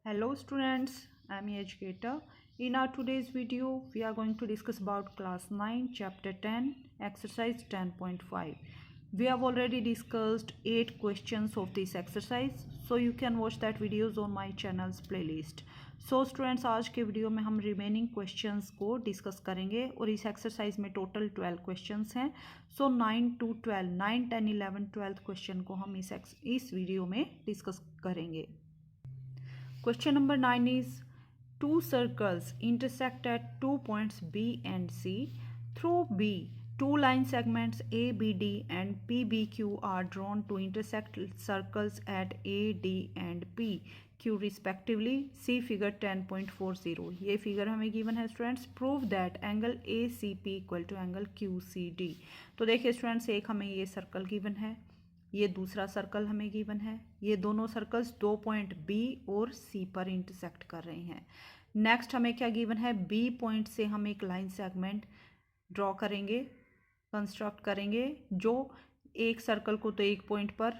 Hello students, I am your educator. In our today's video, we are going to discuss about class 9 chapter 10 exercise 10.5. We have already discussed 8 questions of this exercise, so you can watch that videos on my channel's playlist. So students, आज के video में हम remaining questions को discuss करेंगे और इस exercise में total 12 questions हैं. सो 9 to 12, 9, 10, 11, 12 क्वेश्चन को हम इस वीडियो में डिस्कस करेंगे. Question number 9 is two circles intersect at 2 points B and C. Through B, two line segments ABD and PBQ are drawn to intersect circles at AD and PQ respectively. See figure 10.40. ये figure हमें given है students. Prove that angle ACP equal to angle QCD. तो देखिए students, एक हमें ये circle given है, ये दूसरा सर्कल हमें गिवन है. ये दोनों सर्कल्स 2 पॉइंट बी और सी पर इंटरसेक्ट कर रहे हैं. नेक्स्ट हमें क्या गिवन है, बी पॉइंट से हम एक लाइन सेगमेंट ड्रॉ करेंगे, कंस्ट्रक्ट करेंगे, जो एक सर्कल को तो एक पॉइंट पर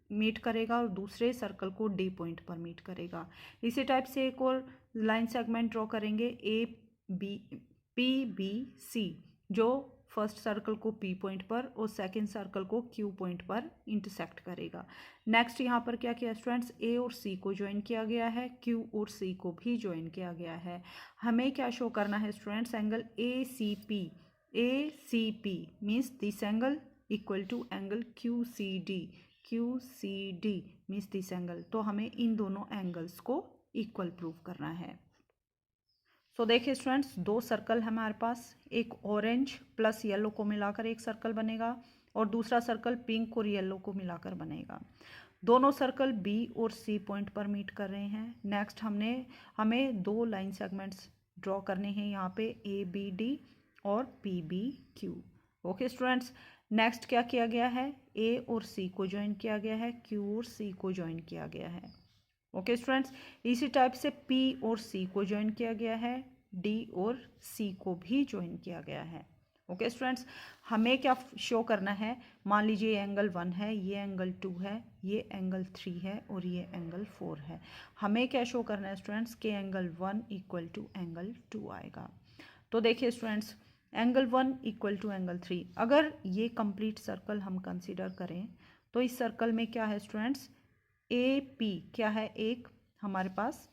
मीट करेगा और दूसरे सर्कल को डी पॉइंट पर मीट करेगा. इसी टाइप से एक और लाइन सेगमेंट ड्रॉ करेंगे PBC, जो फर्स्ट सर्कल को P पॉइंट पर और सेकंड सर्कल को Q पॉइंट पर इंटरसेक्ट करेगा. नेक्स्ट यहाँ पर क्या किया स्टूडेंट्स, A और C को ज्वाइन किया गया है, Q और C को भी ज्वाइन किया गया है. हमें क्या शो करना है students, angle ACP means this angle equal to angle QCD means this angle. तो हमें इन दोनों एंगल्स को इक्वल प्रूव करना है. तो देखिए स्टूडेंट्स, दो सर्कल हमारे पास, एक ऑरेंज प्लस येलो को मिलाकर एक सर्कल बनेगा और दूसरा सर्कल पिंक और येलो को मिलाकर बनेगा. दोनों सर्कल बी और सी पॉइंट पर मीट कर रहे हैं. नेक्स्ट हमें दो लाइन सेगमेंट्स ड्रॉ करने हैं यहाँ पे, ABD और PBQ. ओके स्टूडेंट्स, नेक्स्ट क्या किया गया है, A और C को ज्वाइन किया गया है, Q और C को ज्वाइन किया गया है. ओके स्टूडेंट्स, इसी टाइप से P और C को ज्वाइन किया गया है, D और C को भी ज्वाइन किया गया है. ओके स्टूडेंट्स, हमें क्या शो करना है, मान लीजिए ये एंगल 1 है, ये एंगल 2 है, ये एंगल 3 है और ये एंगल 4 है. हमें क्या शो करना है स्टूडेंट्स कि एंगल 1 इक्वल टू एंगल 2 आएगा. तो देखिए students, angle 1 equal to angle 3, अगर ये कंप्लीट सर्कल हम कंसिडर करें तो इस सर्कल में क्या है स्टूडेंट्स, AP क्या है, एक हमारे पास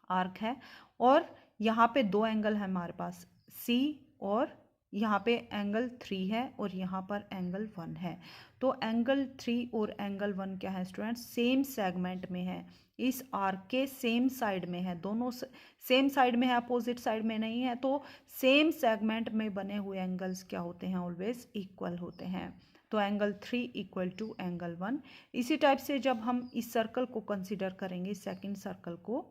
आर्क है और यहाँ पे दो एंगल है हमारे पास, C और यहाँ पे एंगल 3 है और यहाँ पर एंगल 1 है. तो एंगल 3 और एंगल 1 क्या है स्टूडेंट्स, सेम सेगमेंट में है, इस आर्क के सेम साइड में है, दोनों सेम साइड में है, अपोजिट साइड में नहीं है. तो सेम सेगमेंट में बने हुए एंगल्स क्या होते हैं, ऑलवेज इक्वल होते हैं. तो एंगल 3 इक्वल टू एंगल 1. इसी टाइप से जब हम इस सर्कल को कंसिडर करेंगे, सेकंड सर्कल को,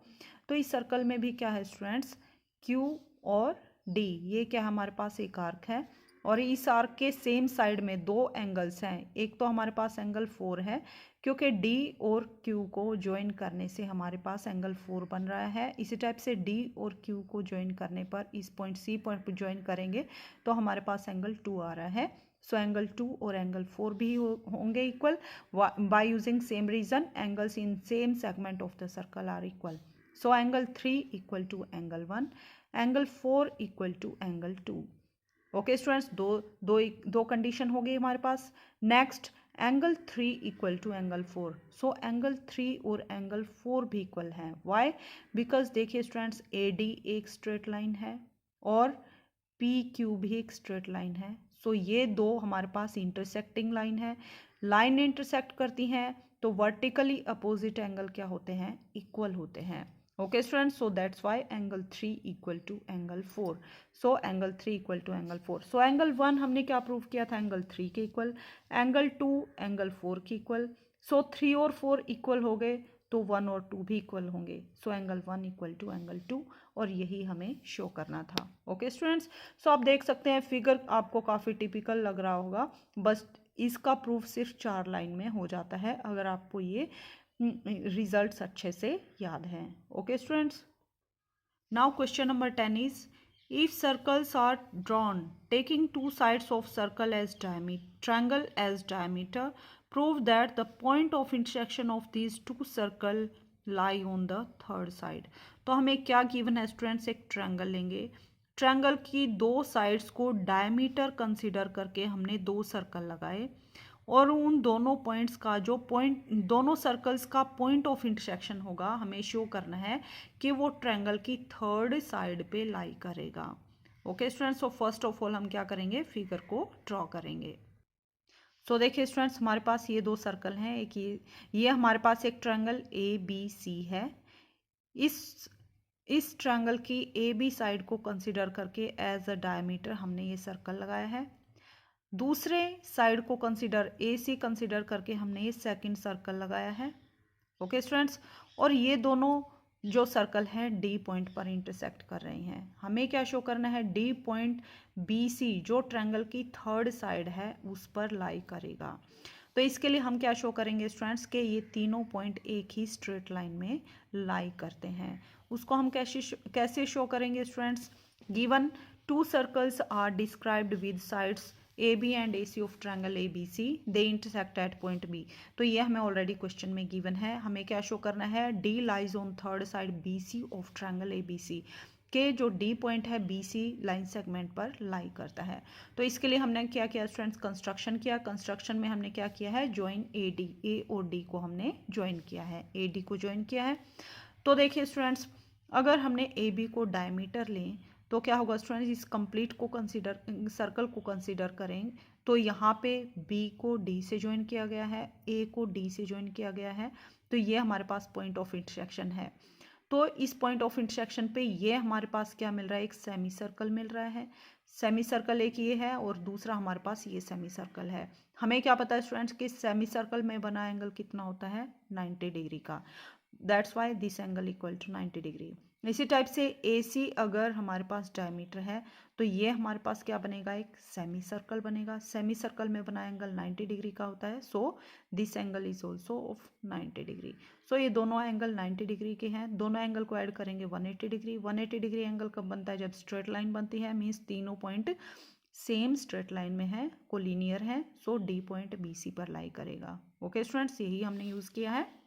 तो इस सर्कल में भी क्या है स्टूडेंट्स, Q और D, ये क्या हमारे पास एक आर्क है और इस आर्क के सेम साइड में दो एंगल्स हैं. एक तो हमारे पास एंगल 4 है, क्योंकि D और Q को ज्वाइन करने से हमारे पास एंगल 4 बन रहा है. इसी टाइप से D और Q को ज्वाइन करने पर, इस पॉइंट C पॉइंट पर ज्वाइन करेंगे तो हमारे पास एंगल 2 आ रहा है. सो एंगल 2 और एंगल 4 भी होंगे equal. By using same reason, angles in same segment of the circle are equal. So angle 3 equal to angle 1, angle 4 equal to angle 2. Okay students, दो कंडीशन हो गई हमारे पास. Next, angle 3 equal to angle 4. So angle 3 और angle 4 भी equal हैं. Why? Because देखिए students, AD एक स्ट्रेट लाइन है और PQ भी एक स्ट्रेट लाइन है. सो ये दो हमारे पास इंटरसेक्टिंग लाइन है. लाइन इंटरसेक्ट करती हैं तो वर्टिकली अपोजिट एंगल क्या होते हैं, इक्वल होते हैं. Okay students, so that's why angle 3 equal to angle 4. So angle 3 equal to angle 4. So angle 1 हमने क्या प्रूव किया था, एंगल 3 के इक्वल, एंगल 2 एंगल 4 के इक्वल. सो 3 और 4 इक्वल हो गए तो 1 और 2 भी इक्वल होंगे. So angle 1 equal to angle 2, और यही हमें शो करना था. ओके स्टूडेंट्स, सो आप देख सकते हैं फिगर आपको काफ़ी टिपिकल लग रहा होगा, बस इसका प्रूफ सिर्फ 4 लाइन में हो जाता है अगर आपको ये रिजल्ट्स अच्छे से याद हैं. Okay students, now question number 10 is, if circles are drawn taking two sides of circle as triangle as diameter, prove that the point of intersection of these two circle lie on the third side. तो हमें क्या given है students, एक triangle लेंगे। Triangle की दो sides को diameter consider करके हमने दो सर्कल लगाए और उन दोनों पॉइंट्स का जो पॉइंट, दोनों सर्कल्स का पॉइंट ऑफ इंटरसेक्शन होगा, हमें शो करना है कि वो ट्रायंगल की थर्ड साइड पे लाई करेगा। Okay students, so first of all हम क्या करेंगे, फिगर को ड्रॉ करेंगे। सो देखिए स्टूडेंट्स, हमारे पास ये दो सर्कल हैं, एक ये हमारे पास एक ट्रायंगल ए बी सी है। इस ट्रायंगल की ए बी साइड को कंसीडर करके एज अ डायमीटर हमने ये सर्कल लगाया है। दूसरे साइड को कंसीडर ए सी कंसीडर करके हमने ये सेकंड सर्कल लगाया है। ओके स्टूडेंट्स, और ये दोनों जो सर्कल हैं डी पॉइंट पर इंटरसेक्ट कर रहे हैं। हमें क्या शो करना है, डी पॉइंट बी सी जो ट्रायंगल की थर्ड साइड है उस पर लाई करेगा। तो इसके लिए हम क्या शो करेंगे स्टूडेंट्स के ये तीनों पॉइंट एक ही स्ट्रेट लाइन में लाई करते हैं। उसको हम कैसे शो करेंगे students, given two circles are described with sides A B and A C of triangle A B C, they intersect at point B. तो ये हमें ऑलरेडी क्वेश्चन में गिवन है। हमें क्या शो करना है, D lies on third side B C of triangle A B C, के जो डी पॉइंट है बी सी लाइन सेगमेंट पर लाई करता है। तो इसके लिए हमने क्या किया स्टूडेंट्स, कंस्ट्रक्शन किया। कंस्ट्रक्शन में हमने क्या किया है, ज्वाइन ए डी, ए और डी को हमने ज्वाइन किया है, ए डी को ज्वाइन किया है। तो देखिए स्टूडेंट्स, अगर हमने ए बी को डायमीटर लें तो क्या होगा स्टूडेंट्स, इस कंप्लीट को कंसीडर, सर्कल को कंसीडर करें तो यहाँ पे बी को डी से ज्वाइन किया गया है, ए को डी से ज्वाइन किया गया है। तो ये हमारे पास पॉइंट ऑफ इंटरसेक्शन है। तो इस पॉइंट ऑफ इंटरसेक्शन पे ये हमारे पास क्या मिल रहा है, एक सेमी सर्कल मिल रहा है। सेमी सर्कल एक ये है और दूसरा हमारे पास ये सेमी सर्कल है। हमें क्या पता है स्टूडेंट्स कि सेमी सर्कल में बना एंगल कितना होता है, 90 डिग्री का। That's why this angle equal to 90 degree. इसी टाइप से ए सी अगर हमारे पास डायमीटर है तो ये हमारे पास क्या बनेगा, एक सेमी सर्कल बनेगा। सेमी सर्कल में बना एंगल 90 डिग्री का होता है। So this angle is also of 90 degree. So ये दोनों एंगल 90 डिग्री के हैं। दोनों एंगल को ऐड करेंगे 180 डिग्री। 180 डिग्री एंगल कब बनता है, जब स्ट्रेट लाइन बनती है, मीन्स तीनों पॉइंट सेम स्ट्रेट लाइन में है, कोलिनियर है। सो डी पॉइंट बी सी पर लाई करेगा। ओके स्टूडेंट्स, यही हमने यूज किया है।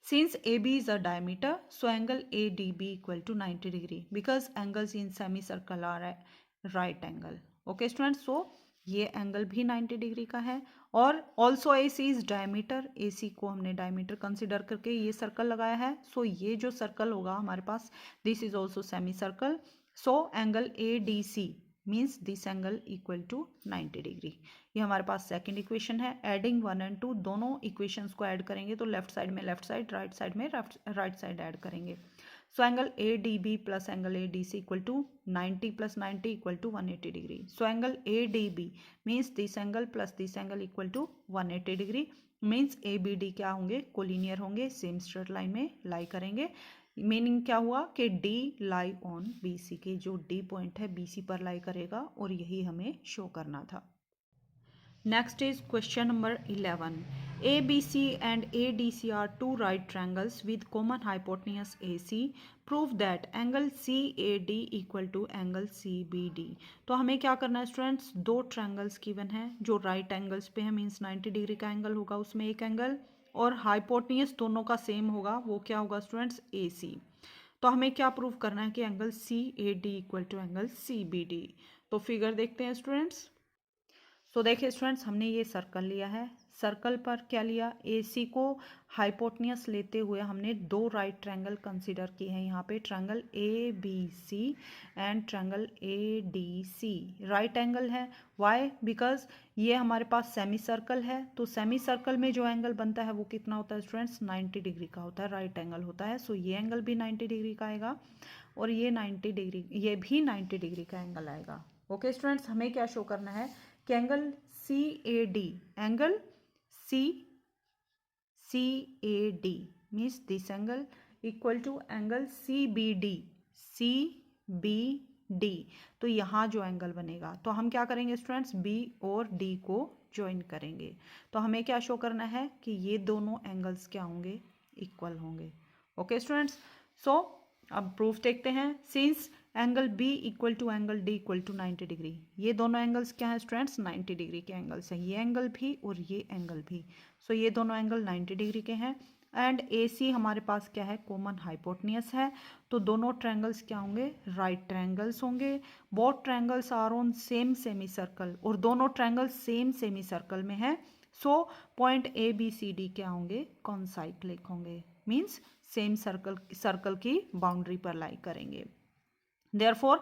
Since AB is a diameter, so angle ADB equal to 90 degree because angles in semicircle are a right angle. Okay students, so ये angle भी 90 degree का है। और also AC is diameter, AC को हमने डायमीटर कंसिडर करके ये circle लगाया है। सो ये जो सर्कल होगा हमारे पास, this is also semi circle. So angle ADC means this angle equal to 90 degree. ये हमारे पास सेकंड इक्वेशन है। एडिंग 1 और 2 दोनों इक्वेशंस को ऐड करेंगे तो लेफ्ट साइड में लेफ्ट साइड, राइट साइड में राइट साइड ऐड करेंगे। So angle A D B plus angle A D C equal to 90 plus 90 equal to 180 degree. So angle A D B means this angle plus this angle equal to 180 degree. Means A B D क्या होंगे, collinear होंगे, same straight line में लाई करेंगे। Meaning क्या हुआ कि D lie on B C, के जो डी पॉइंट है बी सी पर लाई करेगा और यही हमें शो करना था। Next is question number 11। ABC and ADC are two right triangles with common hypotenuse AC. Prove that angle CAD equal to angle CBD. तो हमें क्या करना है स्टूडेंट्स, दो ट्रायंगल्स गिवन है जो राइट एंगल्स पे है, मीन्स 90 डिग्री का एंगल होगा उसमें एक एंगल, और हाइपोटेन्यूज दोनों का सेम होगा, वो क्या होगा स्टूडेंट्स, AC। तो हमें क्या प्रूव करना है कि angle CAD equal to angle CBD। तो फिगर देखते हैं स्टूडेंट्स। सो देखिए स्टूडेंट्स, हमने ये सर्कल लिया है। सर्कल पर क्या लिया, AC को हाइपोटेन्यूज लेते हुए हमने दो राइट ट्रायंगल कंसीडर किए हैं। यहाँ पे triangle ABC and triangle ADC right angle है। व्हाई, बिकॉज ये हमारे पास सेमी सर्कल है। तो सेमी सर्कल में जो एंगल बनता है वो कितना होता है स्टूडेंट्स, 90 डिग्री का होता है, राइट एंगल होता है। सो ये एंगल भी 90 डिग्री का आएगा और ये 90 डिग्री, ये भी 90 डिग्री का एंगल आएगा। ओके स्टूडेंट्स, हमें क्या शो करना है कि angle CAD, angle CAD means this angle equal to angle CBD। तो यहाँ जो एंगल बनेगा, तो हम क्या करेंगे स्टूडेंट्स, B और D को ज्वाइन करेंगे। तो हमें क्या शो करना है कि ये दोनों एंगल्स क्या होंगे, इक्वल होंगे। ओके स्टूडेंट्स, सो अब प्रूफ देखते हैं। Since angle B equal to angle D equal to 90 degree, ये दोनों एंगल्स क्या हैं स्टूडेंट्स, 90 डिग्री के एंगल्स हैं, ये एंगल भी और ये एंगल भी। सो ये दोनों एंगल 90 डिग्री के हैं। एंड ए सी हमारे पास क्या है, कॉमन हाइपोटेन्यूस है, तो दोनों ट्रायंगल्स क्या होंगे, राइट ट्रायंगल्स होंगे। Both triangles are on same semicircle, और दोनों ट्रायंगल्स सेम सेमी सर्कल में है। So point A B C D क्या होंगे, कॉन्साइक्लिक होंगे, मीन्स सेम सर्कल की बाउंड्री पर लाई करेंगे। देयरफॉर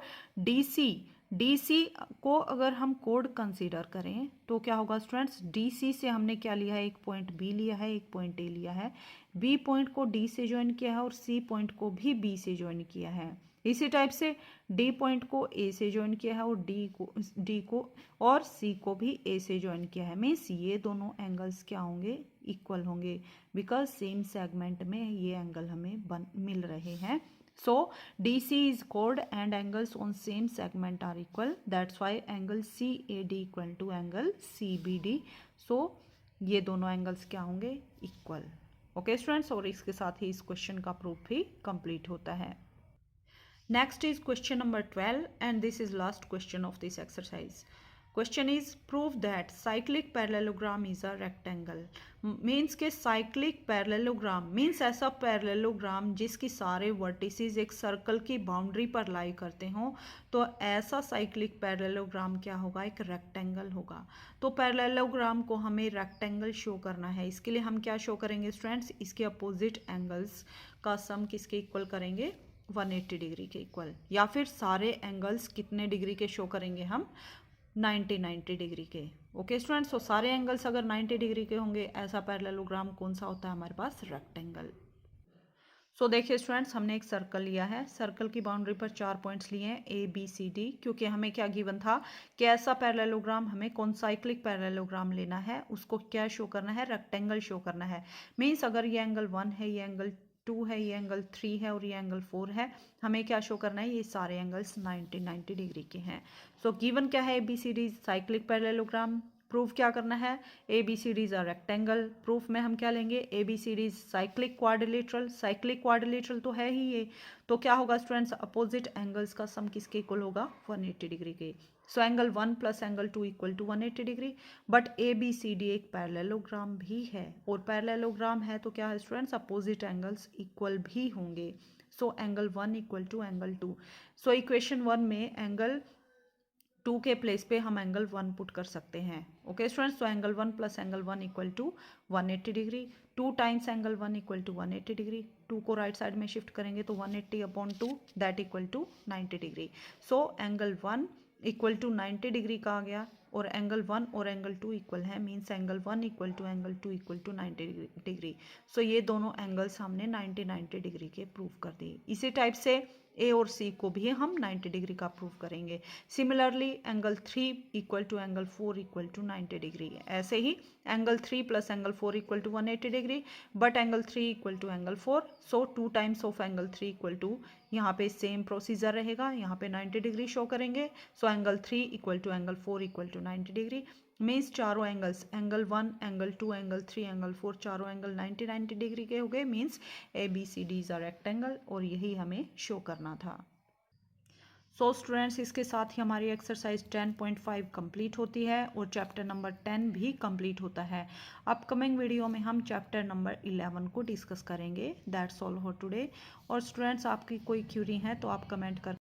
डीसी को अगर हम कोड कंसीडर करें तो क्या होगा स्टूडेंट्स, डीसी से हमने क्या लिया है, एक पॉइंट बी लिया है, एक पॉइंट ए लिया है, बी पॉइंट को डी से ज्वाइन किया है और सी पॉइंट को भी बी से ज्वाइन किया है। इसी टाइप से डी पॉइंट को ए से ज्वाइन किया है और डी को और सी को भी ए से ज्वाइन किया है। मीन्स ये दोनों एंगल्स क्या होंगे, इक्वल होंगे, बिकॉज सेम सेगमेंट में ये एंगल हमें मिल रहे हैं। So DC is chord and angles on same segment are equal. That's why angle CAD equal to angle CBD. So ये दोनों एंगल्स क्या होंगे, इक्वल। ओके स्टूडेंट्स, और इसके साथ ही इस क्वेश्चन का प्रूफ भी कंप्लीट होता है। Next is question number 12 and this is last question of this exercise. Question is prove that cyclic parallelogram is a rectangle. Means के साइक्लिक पैरेललोग्राम मीन्स ऐसा पैरेललोग्राम जिसकी सारे वर्टिसेस एक सर्कल की बाउंड्री पर लाई करते हों, तो ऐसा साइक्लिक पैरेललोग्राम क्या होगा, एक रेक्टेंगल होगा। तो पैरेललोग्राम को हमें रेक्टेंगल शो करना है, इसके लिए हम क्या शो करेंगे स्टूडेंट्स, इसके अपोजिट एंगल्स का सम किसके इक्वल करेंगे, 180 डिग्री के इक्वल, या फिर सारे एंगल्स कितने डिग्री के शो करेंगे हम, 90 डिग्री के। ओके स्टूडेंट्स, तो सारे एंगल्स अगर 90 डिग्री के होंगे, ऐसा पैरेललोग्राम कौन सा होता है हमारे पास, रेक्टेंगल। सो देखिए स्टूडेंट्स, हमने एक सर्कल लिया है, सर्कल की बाउंड्री पर 4 पॉइंट्स लिए हैं ए बी सी डी, क्योंकि हमें क्या गिवन था कि ऐसा पैरेललोग्राम, हमें कॉन्साइक्लिक पैरेललोग्राम लेना है, उसको क्या शो करना है, रेक्टेंगल शो करना है। मीन्स अगर ये एंगल 1 है, ये एंगल 2 है, ये एंगल 3 है और ये एंगल 4 है, हमें क्या शो करना है, ये सारे एंगल्स 90 डिग्री के हैं। सो गिवन क्या है, A B C D cyclic parallelogram. Proof क्या करना है, A B C D is a rectangle. Proof में हम क्या लेंगे, A B C D is cyclic quadrilateral, cyclic quadrilateral तो है ही ये, तो क्या होगा स्टूडेंट्स, अपोजिट एंगल्स का सम किसके इक्वल होगा, 180 डिग्री के। So angle 1 plus angle 2 equal to 180 degree. But A B C D एक पैरेललोग्राम भी है, और पैरेललोग्राम है तो क्या है स्टूडेंट्स, अपोजिट एंगल्स इक्वल भी होंगे। So angle 1 equal to angle 2। So equation 1 में एंगल 2 के प्लेस पे हम एंगल 1 पुट कर सकते हैं। ओके स्टूडेंट्स, तो angle 1 plus angle 1 equal to 180 degree, 2 times angle 1 equal to 180 degree, 2 को राइट साइड में शिफ्ट करेंगे तो 180 upon 2 that equal to 90 degree. So angle 1 equal to 90 degree का आ गया, और एंगल 1 और एंगल 2 इक्वल है, means angle 1 equal to angle 2 equal to 90 degree. So ये दोनों एंगल्स हमने 90 डिग्री के प्रूव कर दिए। इसी टाइप से ए और सी को भी हम 90 डिग्री का प्रूव करेंगे। Similarly angle 3 equal to angle 4 equal to 90 degree. ऐसे ही angle 3 plus angle 4 equal to 180 degree, but angle 3 equal to angle 4, so 2 times of angle 3 equal to, यहाँ पे सेम प्रोसीजर रहेगा, यहाँ पे 90 डिग्री शो करेंगे। So angle 3 equal to angle 4 equal to 90 degree, means चारों angles, angle 1 angle 2 angle 3 angle 4, चारों angle 90 degree के हो गए। Means A B C D is a rectangle, और यही हमें शो करना था। सो स्टूडेंट्स, इसके साथ ही हमारी एक्सरसाइज 10.5 कंप्लीट होती है और चैप्टर नंबर 10 भी कंप्लीट होता है। अपकमिंग वीडियो में हम चैप्टर नंबर 11 को डिस्कस करेंगे। That's all for today. और स्टूडेंट्स, आपकी कोई क्यूरी है तो आप कमेंट कर